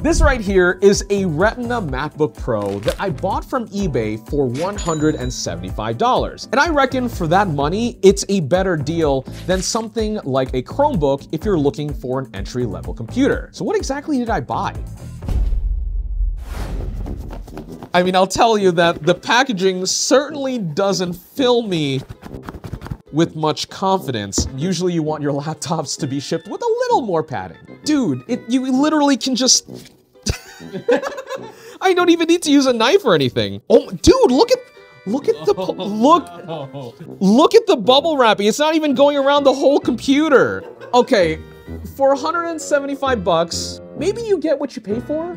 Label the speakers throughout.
Speaker 1: This right here is a Retina MacBook Pro that I bought from eBay for $175. And I reckon for that money, it's a better deal than something like a Chromebook if you're looking for an entry-level computer. So what exactly did I buy? I mean, I'll tell you that the packaging certainly doesn't fill me with much confidence. Usually you want your laptops to be shipped with a little more padding. Dude, you literally can just... I don't even need to use a knife or anything. Oh, dude, look at the look at the bubble wrapping. It's not even going around the whole computer. Okay, for 175 bucks, maybe you get what you pay for?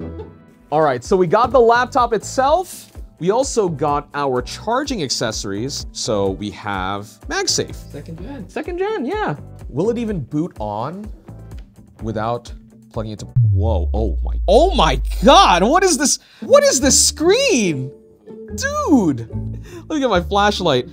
Speaker 1: All right, so we got the laptop itself. We also got our charging accessories. So we have MagSafe. Second gen, yeah. Will it even boot on without plugging into, whoa, oh my God, what is this? What is this screen? Dude, let me get my flashlight.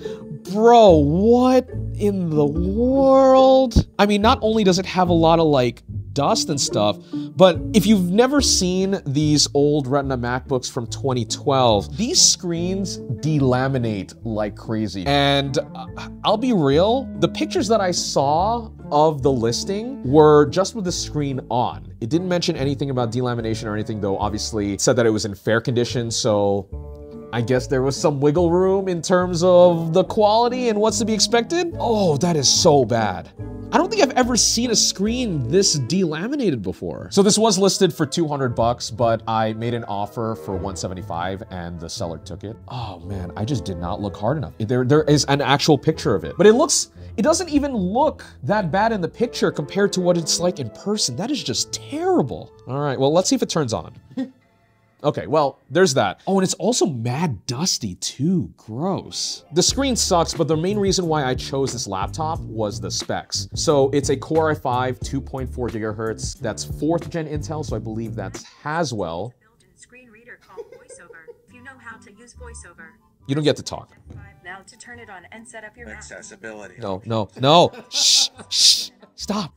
Speaker 1: Bro, what in the world? I mean, not only does it have a lot of like dust and stuff, but if you've never seen these old Retina MacBooks from 2012, these screens delaminate like crazy. And I'll be real, the pictures that I saw of the listing were just with the screen on. It didn't mention anything about delamination or anything, though obviously it said that it was in fair condition, so I guess there was some wiggle room in terms of the quality and what's to be expected. Oh, that is so bad. I don't think I've ever seen a screen this delaminated before. So this was listed for 200 bucks, but I made an offer for 175 and the seller took it. Oh man, I just did not look hard enough. There is an actual picture of it, but it doesn't even look that bad in the picture compared to what it's like in person. That is just terrible. All right, well, let's see if it turns on. Okay, well, there's that. Oh, and it's also mad dusty too, gross. The screen sucks, but the main reason why I chose this laptop was the specs. So it's a Core i5 2.4 gigahertz. That's 4th gen Intel, so I believe that's Haswell.
Speaker 2: Built-in screen reader called VoiceOver. If you know how to use VoiceOver.
Speaker 1: You don't get to talk.
Speaker 2: Now to turn it on and set up your
Speaker 3: accessibility.
Speaker 1: No. Shh. Stop.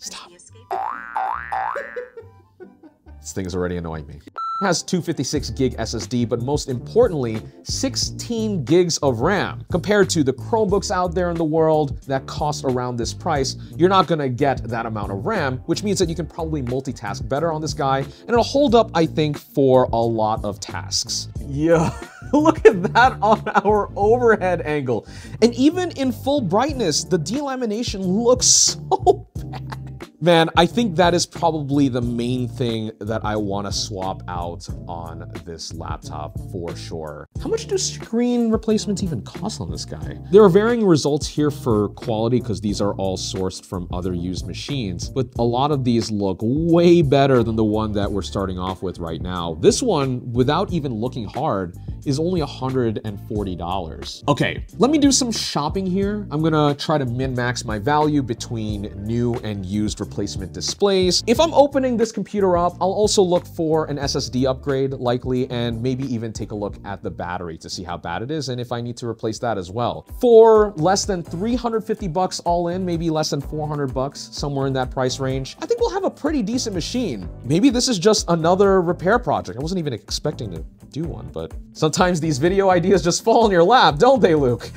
Speaker 1: This thing is already annoying me. It has 256 gig SSD, but most importantly, 16 gigs of RAM. Compared to the Chromebooks out there in the world that cost around this price, you're not gonna get that amount of RAM, which means that you can probably multitask better on this guy, and it'll hold up, I think, for a lot of tasks. Yeah, look at that on our overhead angle. And even in full brightness, the delamination looks so bad. Man, I think that is probably the main thing that I want to swap out on this laptop for sure. How much do screen replacements even cost on this guy? There are varying results here for quality because these are all sourced from other used machines, but a lot of these look way better than the one that we're starting off with right now. This one, without even looking hard, is only $140. Okay, let me do some shopping here. I'm gonna try to min-max my value between new and used replacement displays. If I'm opening this computer up, I'll also look for an SSD upgrade likely, and maybe even take a look at the battery to see how bad it is and if I need to replace that as well. For less than 350 bucks all in, maybe less than 400 bucks, somewhere in that price range, I think we'll have a pretty decent machine. Maybe this is just another repair project. I wasn't even expecting to do one, but sometimes these video ideas just fall in your lap, don't they, Luke?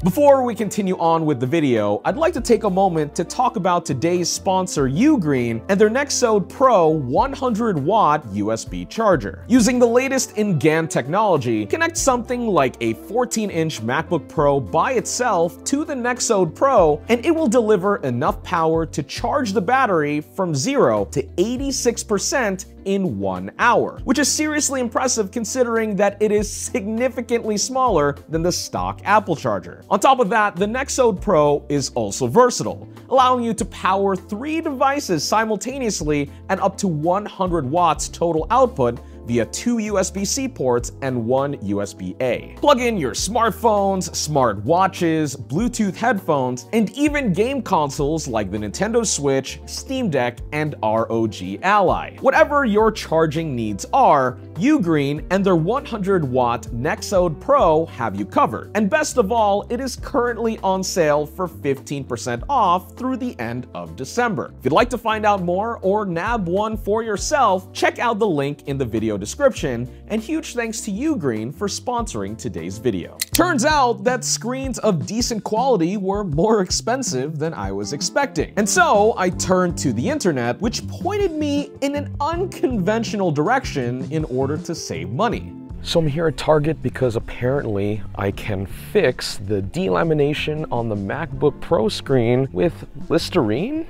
Speaker 1: Before we continue on with the video, I'd like to take a moment to talk about today's sponsor, Ugreen, and their Nexode Pro 100-watt USB charger. Using the latest in GaN technology, connect something like a 14-inch MacBook Pro by itself to the Nexode Pro, and it will deliver enough power to charge the battery from 0 to 86% in 1 hour, which is seriously impressive considering that it is significantly smaller than the stock Apple charger. On top of that, the Nexode Pro is also versatile, allowing you to power 3 devices simultaneously at up to 100 watts total output via 2 USB-C ports and 1 USB-A. Plug in your smartphones, smart watches, Bluetooth headphones, and even game consoles like the Nintendo Switch, Steam Deck, and ROG Ally. Whatever your charging needs are, Ugreen and their 100-watt Nexode Pro have you covered. And best of all, it is currently on sale for 15% off through the end of December. If you'd like to find out more or nab one for yourself, check out the link in the video description, and huge thanks to Ugreen for sponsoring today's video. Turns out that screens of decent quality were more expensive than I was expecting. And so I turned to the internet, which pointed me in an unconventional direction in order to save money. So I'm here at Target because apparently I can fix the delamination on the MacBook Pro screen with Listerine?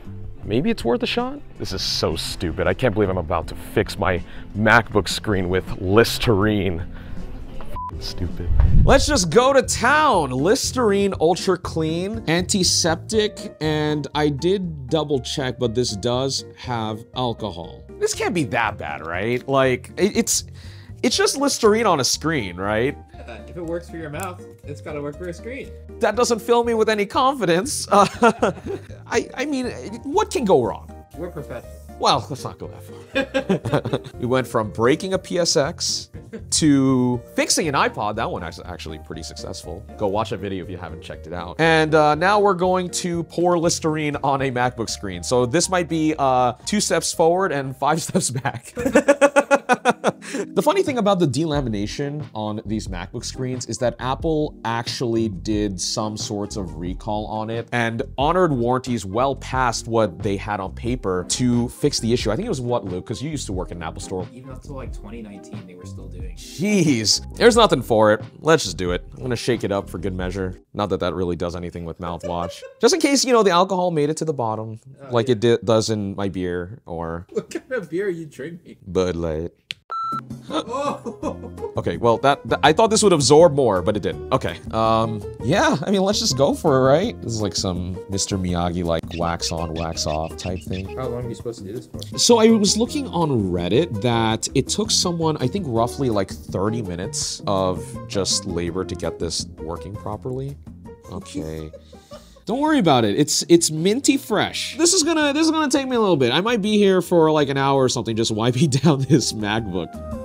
Speaker 1: Maybe it's worth a shot? This is so stupid. I can't believe I'm about to fix my MacBook screen with Listerine. Stupid. Let's just go to town. Listerine Ultra Clean, antiseptic, and I did double check, but this does have alcohol. This can't be that bad, right? Like, it's just Listerine on a screen, right?
Speaker 3: If it works for your mouth, it's gotta work for a screen.
Speaker 1: That doesn't fill me with any confidence. I mean, what can go wrong?
Speaker 3: We're professionals.
Speaker 1: Well, let's not go that far. We went from breaking a PSX to fixing an iPod. That one is actually pretty successful. Go watch that video if you haven't checked it out. And now we're going to pour Listerine on a MacBook screen. So this might be 2 steps forward and 5 steps back. The funny thing about the delamination on these MacBook screens is that Apple actually did some sorts of recall on it and honored warranties well past what they had on paper to fix the issue. I think it was what, Luke? Because you used to work in an Apple store.
Speaker 3: Even up to like 2019, they were still doing.
Speaker 1: Jeez. There's nothing for it. Let's just do it. I'm gonna shake it up for good measure. Not that that really does anything with mouthwash. Just in case, you know, the alcohol made it to the bottom, like it does in my beer or...
Speaker 3: What kind of beer are you drinking?
Speaker 1: Bud Light.
Speaker 3: Oh.
Speaker 1: Okay, well, that I thought this would absorb more, but it didn't. Okay, yeah, I mean, let's just go for it, right? This is like some Mr. Miyagi, like, wax on, wax off type thing.
Speaker 3: How long are you supposed to do this for?
Speaker 1: So I was looking on Reddit that it took someone, I think, roughly like 30 minutes of just labor to get this working properly. Okay. Don't worry about it. It's minty fresh. This is gonna take me a little bit. I might be here for like an hour or something just wiping down this MacBook.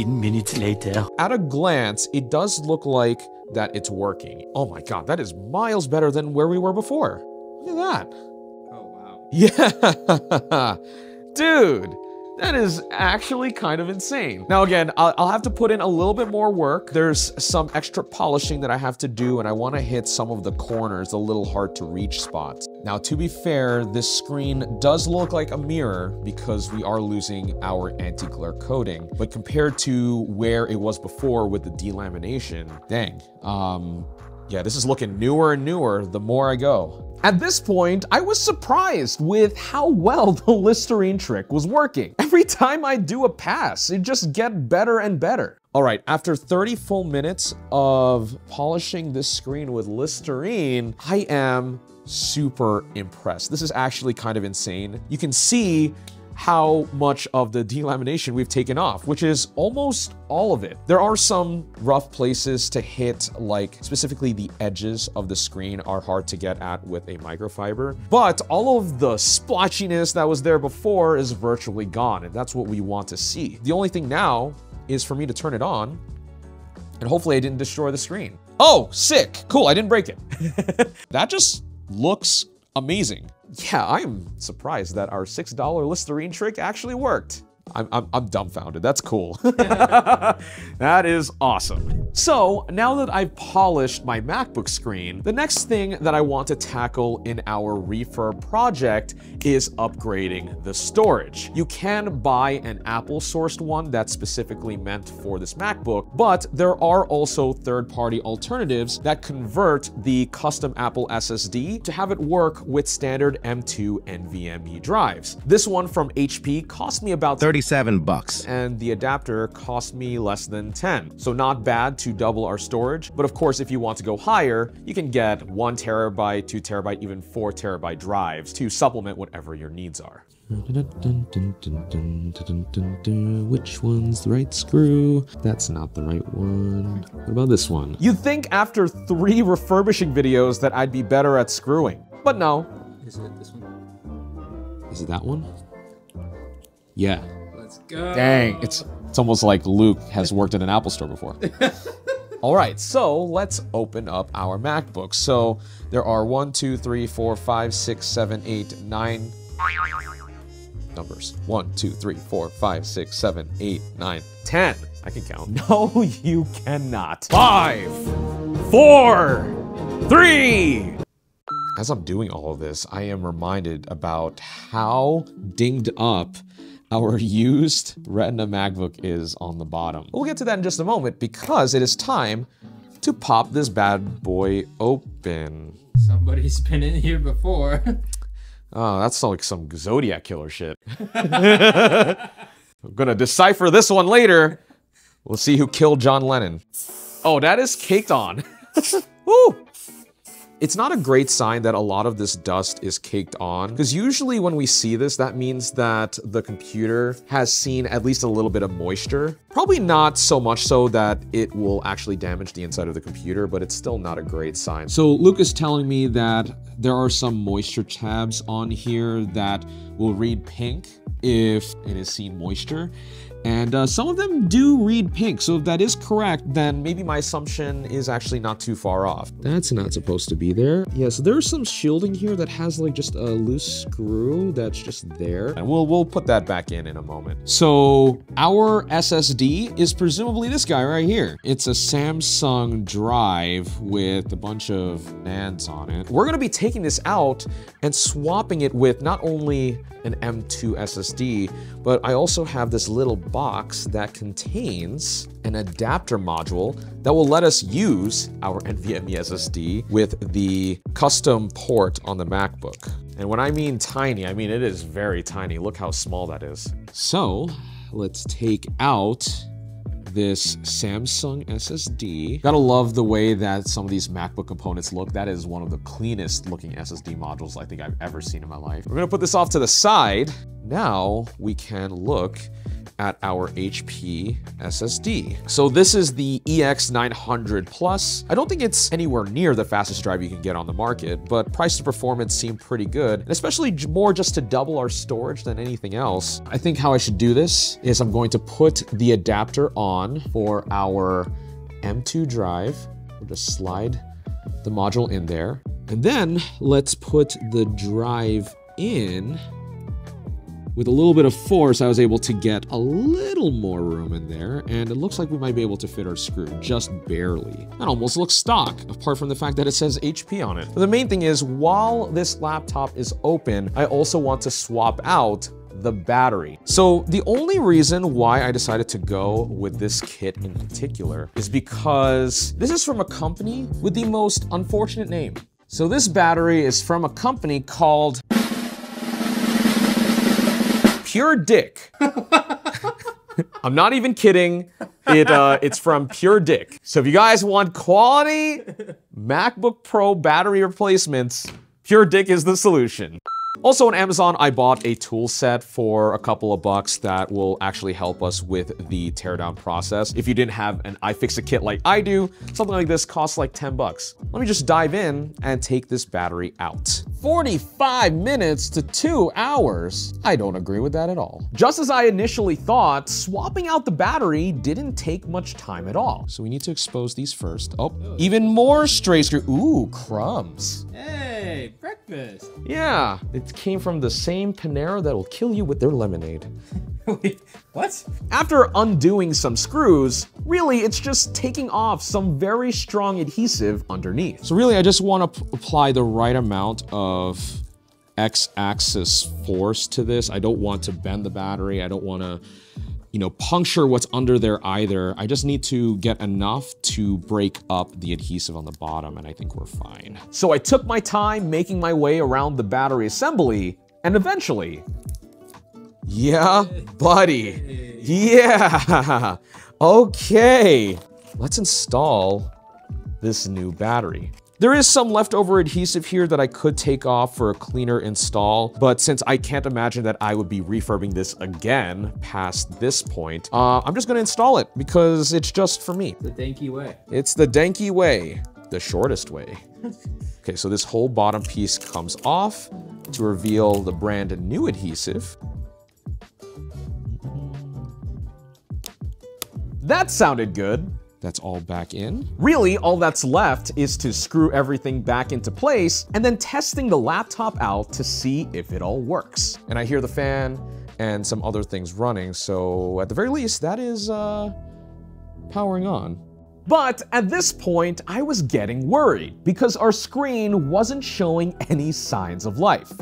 Speaker 4: Minutes later.
Speaker 1: At a glance, it does look like that it's working. Oh my God, that is miles better than where we were before. Look at that.
Speaker 3: Oh, wow.
Speaker 1: Yeah, dude. That is actually kind of insane. Now again, I'll have to put in a little bit more work. There's some extra polishing that I have to do, and I want to hit some of the corners, the little hard to reach spots. Now, to be fair, this screen does look like a mirror because we are losing our anti-glare coating, but compared to where it was before with the delamination, dang. Yeah, this is looking newer and newer the more I go. At this point, I was surprised with how well the Listerine trick was working. Every time I do a pass, it just gets better and better. All right, after 30 full minutes of polishing this screen with Listerine, I am super impressed. This is actually kind of insane. You can see how much of the delamination we've taken off, which is almost all of it. There are some rough places to hit, like specifically the edges of the screen are hard to get at with a microfiber, but all of the splotchiness that was there before is virtually gone, and that's what we want to see. The only thing now is for me to turn it on, and hopefully I didn't destroy the screen. Oh, sick, cool, I didn't break it. That just looks amazing. Yeah, I am surprised that our $6 Listerine trick actually worked. I'm dumbfounded. That's cool. That is awesome. So now that I've polished my MacBook screen, the next thing that I want to tackle in our refurb project is upgrading the storage. You can buy an Apple-sourced one that's specifically meant for this MacBook, but there are also third-party alternatives that convert the custom Apple SSD to have it work with standard M2 NVMe drives. This one from HP cost me about $30
Speaker 5: $47.
Speaker 1: And the adapter cost me less than 10. So not bad to double our storage. But of course, if you want to go higher, you can get 1 terabyte, 2 terabyte, even 4 terabyte drives to supplement whatever your needs are. Which one's the right screw? That's not the right one. What about this one? You'd think after 3 refurbishing videos that I'd be better at screwing, but no.
Speaker 3: Is it this one?
Speaker 1: Is it that one? Yeah.
Speaker 3: Let's go.
Speaker 1: Dang, it's almost like Luke has worked in an Apple store before. All right, so let's open up our MacBook. So there are 1, 2, 3, 4, 5, 6, 7, 8, 9 numbers. 1, 2, 3, 4, 5, 6, 7, 8, 9, 10. I can count. No, you cannot. 5, 4, 3. As I'm doing all of this, I am reminded about how dinged up our used Retina MacBook is on the bottom. We'll get to that in just a moment because it is time to pop this bad boy open.
Speaker 3: Somebody's been in here before.
Speaker 1: Oh, that's like some Zodiac killer shit. I'm gonna decipher this one later. We'll see who killed John Lennon. Oh, that is caked on. Woo! It's not a great sign that a lot of this dust is caked on, because usually when we see this, that means that the computer has seen at least a little bit of moisture. Probably not so much so that it will actually damage the inside of the computer, but it's still not a great sign. So Luke is telling me that there are some moisture tabs on here that will read pink if it has seen moisture. And some of them do read pink, so if that is correct, then maybe my assumption is actually not too far off. That's not supposed to be there. Yeah, so there's some shielding here that has like just a loose screw that's just there. And we'll put that back in a moment. So our SSD is presumably this guy right here. It's a Samsung drive with a bunch of NANDs on it. We're gonna be taking this out and swapping it with not only an M2 SSD, but I also have this little box that contains an adapter module that will let us use our NVMe SSD with the custom port on the MacBook. And when I mean tiny, I mean it is very tiny. Look how small that is. So let's take out this Samsung SSD. Gotta love the way that some of these MacBook components look. That is one of the cleanest looking SSD modules I think I've ever seen in my life. We're gonna put this off to the side. Now we can look at our HP SSD. So this is the EX900 Plus. I don't think it's anywhere near the fastest drive you can get on the market, but price to performance seemed pretty good, and especially more just to double our storage than anything else. I think how I should do this is I'm going to put the adapter on for our M2 drive. We'll just slide the module in there, and then let's put the drive in. With a little bit of force, I was able to get a little more room in there, and it looks like we might be able to fit our screw, just barely. That almost looks stock, apart from the fact that it says HP on it. But the main thing is, while this laptop is open, I also want to swap out the battery. So the only reason why I decided to go with this kit in particular is because this is from a company with the most unfortunate name. So this battery is from a company called Pure Dick. I'm not even kidding. It's from Pure Dick. So if you guys want quality MacBook Pro battery replacements, Pure Dick is the solution. Also on Amazon, I bought a tool set for a couple of bucks that will actually help us with the teardown process. If you didn't have an iFixit kit like I do, something like this costs like 10 bucks. Let me just dive in and take this battery out. 45 minutes to 2 hours. I don't agree with that at all. Just as I initially thought, swapping out the battery didn't take much time at all. So we need to expose these first. Oh, even more stray screw. Ooh, crumbs.
Speaker 3: Hey, breakfast.
Speaker 1: Yeah, it came from the same Panera that will kill you with their lemonade.
Speaker 3: Wait, what?
Speaker 1: After undoing some screws, really it's just taking off some very strong adhesive underneath. So really I just want to apply the right amount of X-axis force to this. I don't want to bend the battery. I don't want to, puncture what's under there either. I just need to get enough to break up the adhesive on the bottom, and I think we're fine. So I took my time making my way around the battery assembly, and eventually, Yeah, buddy. Yeah. Okay. Let's install this new battery. There is some leftover adhesive here that I could take off for a cleaner install, but since I can't imagine that I would be refurbing this again past this point, I'm just gonna install it because it's just for me.
Speaker 3: The Denki way.
Speaker 1: It's the Denki way, the shortest way. Okay, so this whole bottom piece comes off to reveal the brand new adhesive. That sounded good. That's all back in. Really, all that's left is to screw everything back into place and then testing the laptop out to see if it all works. And I hear the fan and some other things running, so at the very least, that is powering on. But at this point, I was getting worried because our screen wasn't showing any signs of life.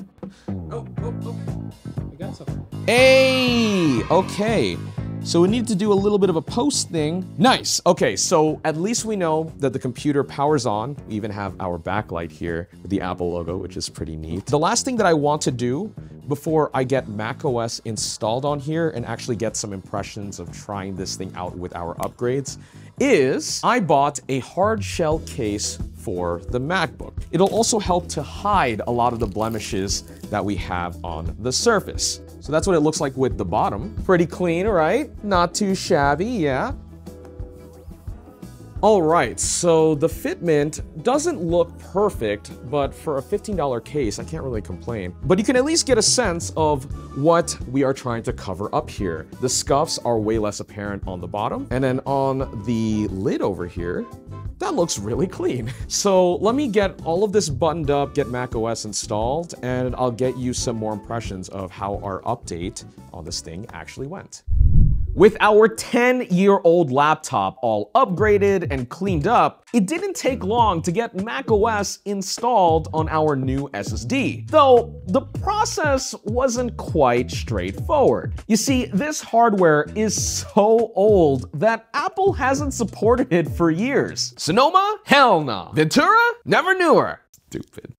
Speaker 3: Oh. I got something.
Speaker 1: Hey, okay. So we need to do a little bit of a post thing. Nice, okay, so at least we know that the computer powers on. We even have our backlight here with the Apple logo, which is pretty neat. The last thing that I want to do before I get macOS installed on here and actually get some impressions of trying this thing out with our upgrades is I bought a hard shell case for the MacBook. It'll also help to hide a lot of the blemishes that we have on the surface. So that's what it looks like with the bottom. Pretty clean, right? Not too shabby, yeah. All right, so the fitment doesn't look perfect, but for a $15 case, I can't really complain. But you can at least get a sense of what we are trying to cover up here. The scuffs are way less apparent on the bottom, and then on the lid over here, that looks really clean. So let me get all of this buttoned up, get macOS installed, and I'll get you some more impressions of how our update on this thing actually went. With our 10-year-old laptop all upgraded and cleaned up, it didn't take long to get macOS installed on our new SSD, though the process wasn't quite straightforward. You see, this hardware is so old that Apple hasn't supported it for years. Sonoma? Hell no. Ventura? Never knew her. Stupid.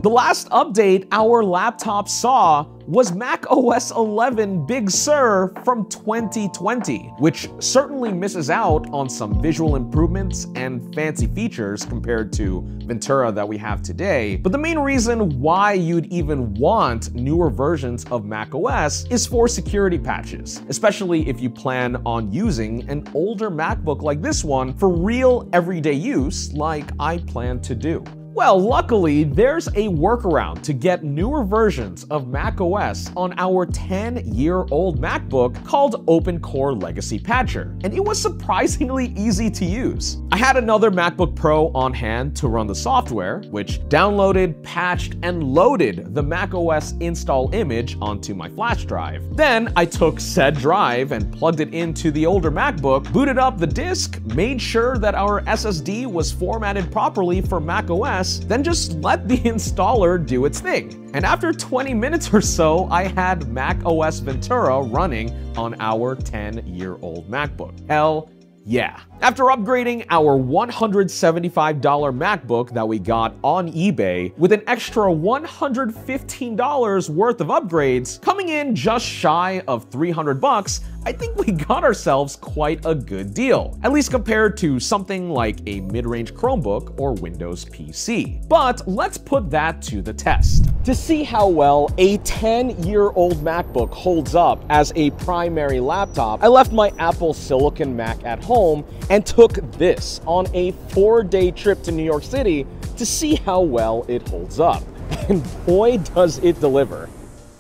Speaker 1: The last update our laptop saw was macOS 11 Big Sur from 2020, which certainly misses out on some visual improvements and fancy features compared to Ventura that we have today. But the main reason why you'd even want newer versions of macOS is for security patches, especially if you plan on using an older MacBook like this one for real everyday use like I plan to do. Well, luckily, there's a workaround to get newer versions of macOS on our 10-year-old MacBook called Open Core Legacy Patcher, and it was surprisingly easy to use. I had another MacBook Pro on hand to run the software, which downloaded, patched, and loaded the macOS install image onto my flash drive. Then I took said drive and plugged it into the older MacBook, booted up the disk, made sure that our SSD was formatted properly for macOS, then just let the installer do its thing. And after 20 minutes or so, I had macOS Ventura running on our 10-year-old MacBook. Hell yeah. After upgrading our $175 MacBook that we got on eBay with an extra $115 worth of upgrades, coming in just shy of 300 bucks, I think we got ourselves quite a good deal, at least compared to something like a mid-range Chromebook or Windows PC. But let's put that to the test. To see how well a 10-year-old MacBook holds up as a primary laptop, I left my Apple Silicon Mac at home and took this on a 4-day trip to New York City to see how well it holds up. And boy, does it deliver.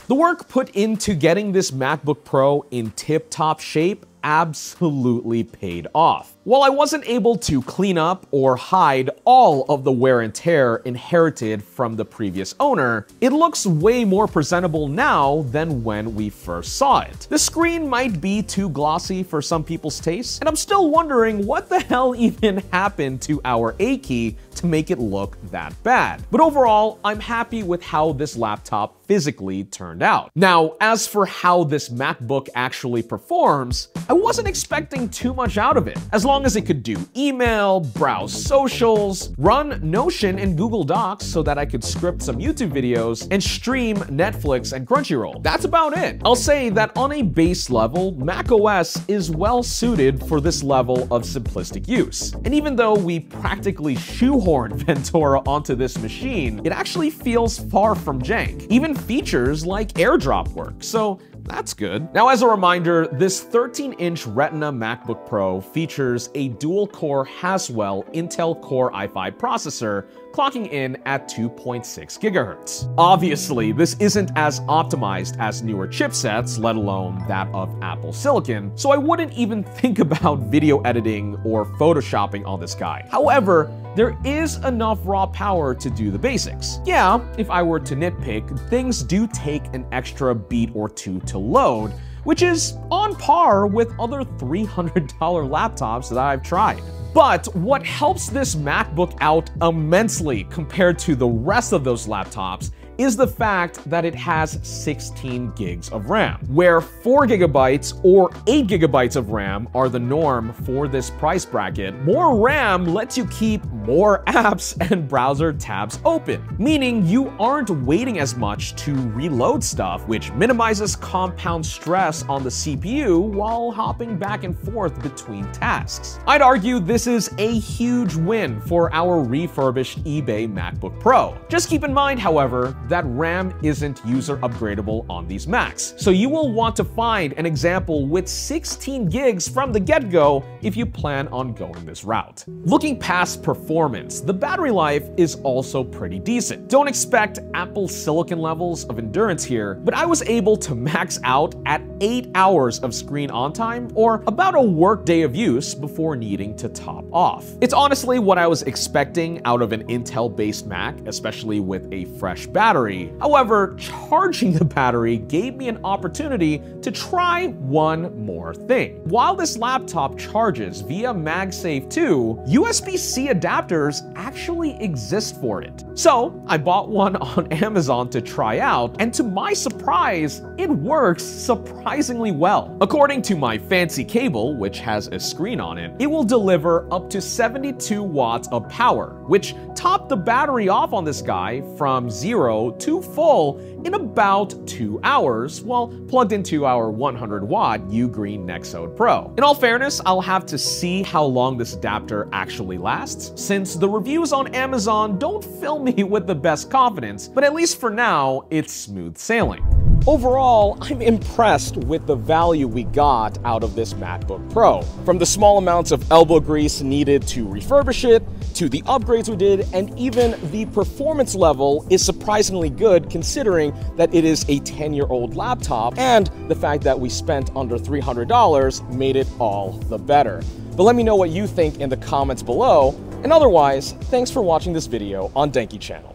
Speaker 1: The work put into getting this MacBook Pro in tip-top shape absolutely paid off. While I wasn't able to clean up or hide all of the wear and tear inherited from the previous owner, it looks way more presentable now than when we first saw it. The screen might be too glossy for some people's taste, and I'm still wondering what the hell even happened to our A key to make it look that bad. But overall, I'm happy with how this laptop physically turned out. Now, as for how this MacBook actually performs, I wasn't expecting too much out of it. As long long as it could do email, browse socials, run Notion and Google Docs so that I could script some YouTube videos, and stream Netflix and Crunchyroll. That's about it. I'll say that on a base level, macOS is well suited for this level of simplistic use. And even though we practically shoehorned Ventura onto this machine, it actually feels far from jank. Even features like AirDrop work, so that's good. Now, as a reminder, this 13-inch Retina MacBook Pro features a dual-core Haswell Intel Core i5 processor, clocking in at 2.6 GHz. Obviously, this isn't as optimized as newer chipsets, let alone that of Apple Silicon, so I wouldn't even think about video editing or photoshopping on this guy. However, there is enough raw power to do the basics. Yeah, if I were to nitpick, things do take an extra beat or two to load, which is on par with other $300 laptops that I've tried. But what helps this MacBook out immensely compared to the rest of those laptops is the fact that it has 16 gigs of RAM, where 4 gigabytes or 8 gigabytes of RAM are the norm for this price bracket. More RAM lets you keep more apps and browser tabs open, meaning you aren't waiting as much to reload stuff, which minimizes compound stress on the CPU while hopping back and forth between tasks. I'd argue this is a huge win for our refurbished eBay MacBook Pro. Just keep in mind, however, that RAM isn't user upgradable on these Macs, so you will want to find an example with 16 gigs from the get-go if you plan on going this route. Looking past performance, the battery life is also pretty decent. Don't expect Apple Silicon levels of endurance here, but I was able to max out at 8 hours of screen on time, or about a work day of use before needing to top off. It's honestly what I was expecting out of an Intel-based Mac, especially with a fresh battery. However, charging the battery gave me an opportunity to try one more thing. While this laptop charges via MagSafe 2, USB-C adapters actually exist for it. So I bought one on Amazon to try out, and to my surprise, it works surprisingly well. According to my fancy cable, which has a screen on it, it will deliver up to 72 watts of power, which topped the battery off on this guy from 0 to full in about 2 hours, while plugged into our 100-watt Ugreen Nexode Pro. In all fairness, I'll have to see how long this adapter actually lasts, since the reviews on Amazon don't fill me with the best confidence, but at least for now, it's smooth sailing. Overall, I'm impressed with the value we got out of this MacBook Pro. From the small amounts of elbow grease needed to refurbish it, to the upgrades we did, and even the performance level is surprisingly good considering that it is a 10-year-old laptop, and the fact that we spent under $300 made it all the better. But let me know what you think in the comments below, and otherwise, thanks for watching this video on Denki Channel.